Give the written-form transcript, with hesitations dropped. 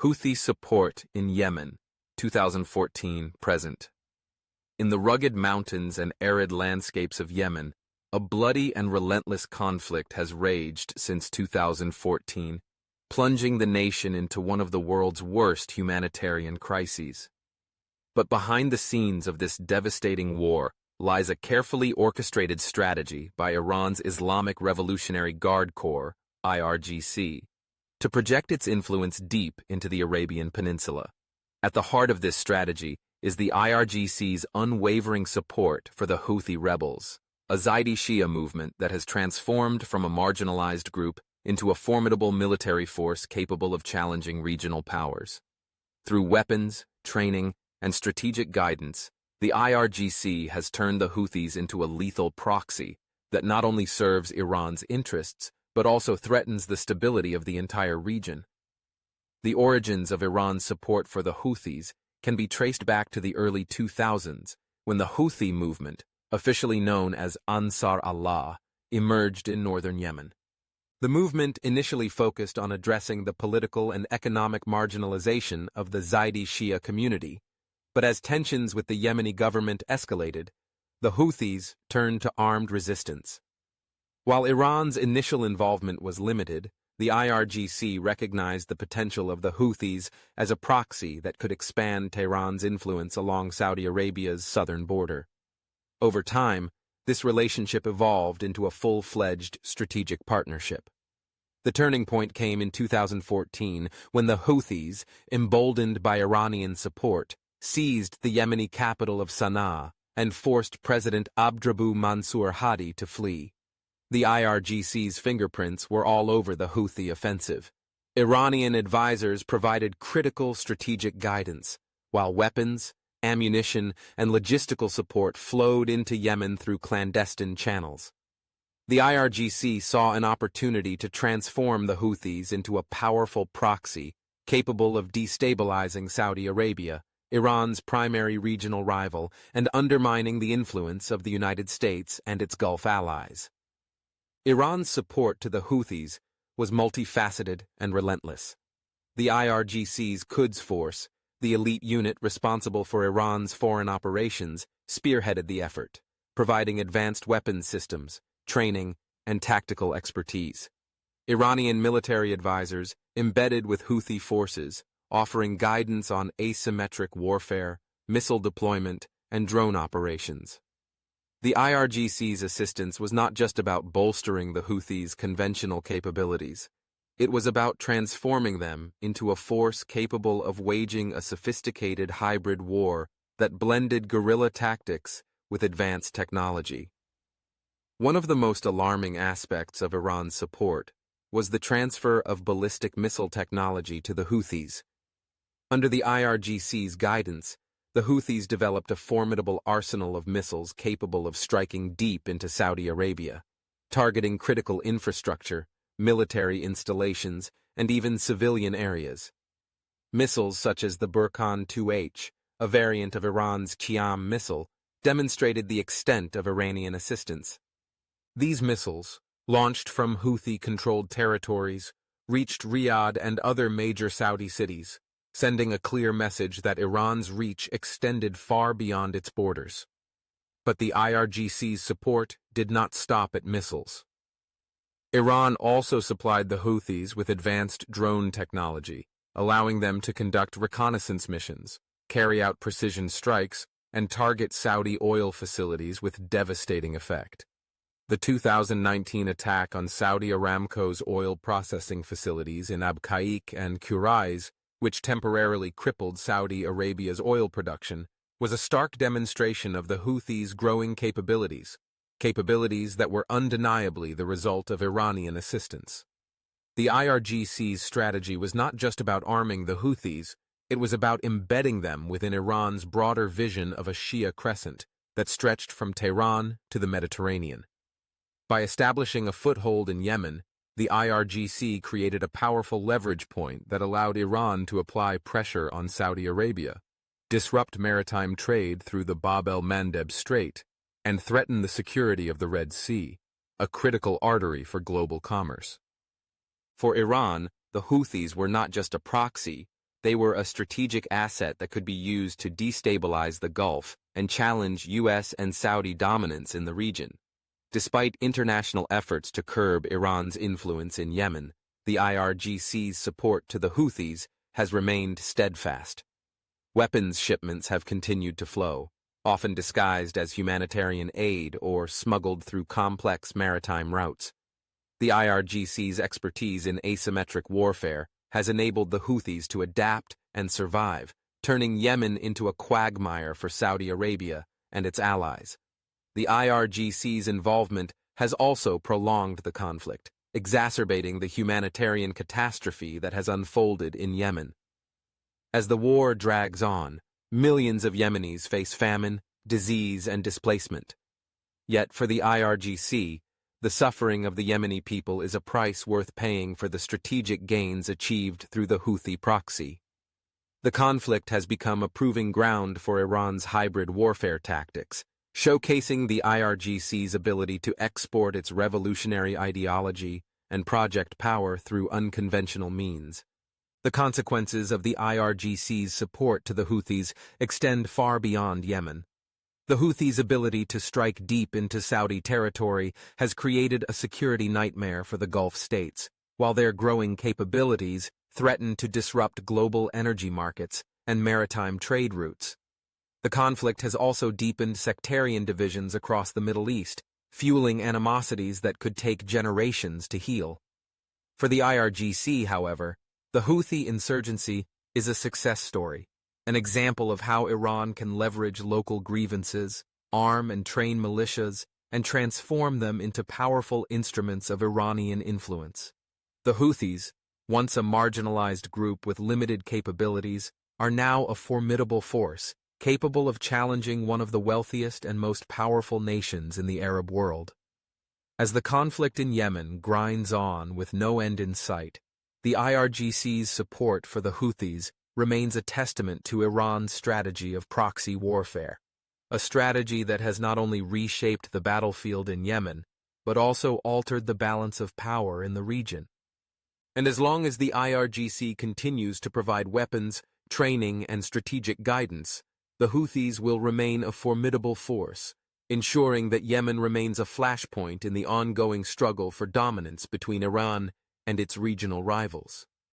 Houthi support in Yemen, 2014-present. In the rugged mountains and arid landscapes of Yemen, a bloody and relentless conflict has raged since 2014, plunging the nation into one of the world's worst humanitarian crises. But behind the scenes of this devastating war lies a carefully orchestrated strategy by Iran's Islamic Revolutionary Guard Corps, IRGC, to project its influence deep into the Arabian Peninsula. At the heart of this strategy is the IRGC's unwavering support for the Houthi rebels, a Zaidi Shia movement that has transformed from a marginalized group into a formidable military force capable of challenging regional powers. Through weapons, training, and strategic guidance, the IRGC has turned the Houthis into a lethal proxy that not only serves Iran's interests, but also threatens the stability of the entire region. The origins of Iran's support for the Houthis can be traced back to the early 2000s, when the Houthi movement, officially known as Ansar Allah, emerged in northern Yemen. The movement initially focused on addressing the political and economic marginalization of the Zaidi Shia community, but as tensions with the Yemeni government escalated, the Houthis turned to armed resistance. While Iran's initial involvement was limited, the IRGC recognized the potential of the Houthis as a proxy that could expand Tehran's influence along Saudi Arabia's southern border. Over time, this relationship evolved into a full-fledged strategic partnership. The turning point came in 2014 when the Houthis, emboldened by Iranian support, seized the Yemeni capital of Sana'a and forced President Abdrabbuh Mansour Hadi to flee. The IRGC's fingerprints were all over the Houthi offensive. Iranian advisors provided critical strategic guidance, while weapons, ammunition, and logistical support flowed into Yemen through clandestine channels. The IRGC saw an opportunity to transform the Houthis into a powerful proxy capable of destabilizing Saudi Arabia, Iran's primary regional rival, and undermining the influence of the United States and its Gulf allies. Iran's support to the Houthis was multifaceted and relentless. The IRGC's Quds Force, the elite unit responsible for Iran's foreign operations, spearheaded the effort, providing advanced weapons systems, training, and tactical expertise. Iranian military advisors embedded with Houthi forces, offering guidance on asymmetric warfare, missile deployment, and drone operations. The IRGC's assistance was not just about bolstering the Houthis' conventional capabilities. It was about transforming them into a force capable of waging a sophisticated hybrid war that blended guerrilla tactics with advanced technology. One of the most alarming aspects of Iran's support was the transfer of ballistic missile technology to the Houthis. Under the IRGC's guidance, the Houthis developed a formidable arsenal of missiles capable of striking deep into Saudi Arabia, targeting critical infrastructure, military installations, and even civilian areas. Missiles such as the Burkan 2H, a variant of Iran's Qiyam missile, demonstrated the extent of Iranian assistance. These missiles, launched from Houthi-controlled territories, reached Riyadh and other major Saudi cities, sending a clear message that Iran's reach extended far beyond its borders. But the IRGC's support did not stop at missiles. Iran also supplied the Houthis with advanced drone technology, allowing them to conduct reconnaissance missions, carry out precision strikes, and target Saudi oil facilities with devastating effect. The 2019 attack on Saudi Aramco's oil processing facilities in Abqaiq and Qurais, which temporarily crippled Saudi Arabia's oil production, was a stark demonstration of the Houthis' growing capabilities that were undeniably the result of Iranian assistance. The IRGC's strategy was not just about arming the Houthis, it was about embedding them within Iran's broader vision of a Shia crescent that stretched from Tehran to the Mediterranean. By establishing a foothold in Yemen, the IRGC created a powerful leverage point that allowed Iran to apply pressure on Saudi Arabia, disrupt maritime trade through the Bab el-Mandeb Strait, and threaten the security of the Red Sea, a critical artery for global commerce. For Iran, the Houthis were not just a proxy, They were a strategic asset that could be used to destabilize the Gulf and challenge U.S. and Saudi dominance in the region. Despite international efforts to curb Iran's influence in Yemen, the IRGC's support to the Houthis has remained steadfast. Weapons shipments have continued to flow, often disguised as humanitarian aid or smuggled through complex maritime routes. The IRGC's expertise in asymmetric warfare has enabled the Houthis to adapt and survive, turning Yemen into a quagmire for Saudi Arabia and its allies. The IRGC's involvement has also prolonged the conflict, exacerbating the humanitarian catastrophe that has unfolded in Yemen. As the war drags on, millions of Yemenis face famine, disease, and displacement. Yet for the IRGC, the suffering of the Yemeni people is a price worth paying for the strategic gains achieved through the Houthi proxy. The conflict has become a proving ground for Iran's hybrid warfare tactics, showcasing the IRGC's ability to export its revolutionary ideology and project power through unconventional means. The consequences of the IRGC's support to the Houthis extend far beyond Yemen. The Houthis' ability to strike deep into Saudi territory has created a security nightmare for the Gulf states, while their growing capabilities threaten to disrupt global energy markets and maritime trade routes. The conflict has also deepened sectarian divisions across the Middle East, fueling animosities that could take generations to heal. For the IRGC, however, the Houthi insurgency is a success story, an example of how Iran can leverage local grievances, arm and train militias, and transform them into powerful instruments of Iranian influence. The Houthis, once a marginalized group with limited capabilities, are now a formidable force, capable of challenging one of the wealthiest and most powerful nations in the Arab world. As the conflict in Yemen grinds on with no end in sight, the IRGC's support for the Houthis remains a testament to Iran's strategy of proxy warfare, a strategy that has not only reshaped the battlefield in Yemen, but also altered the balance of power in the region. And as long as the IRGC continues to provide weapons, training, and strategic guidance, the Houthis will remain a formidable force, ensuring that Yemen remains a flashpoint in the ongoing struggle for dominance between Iran and its regional rivals.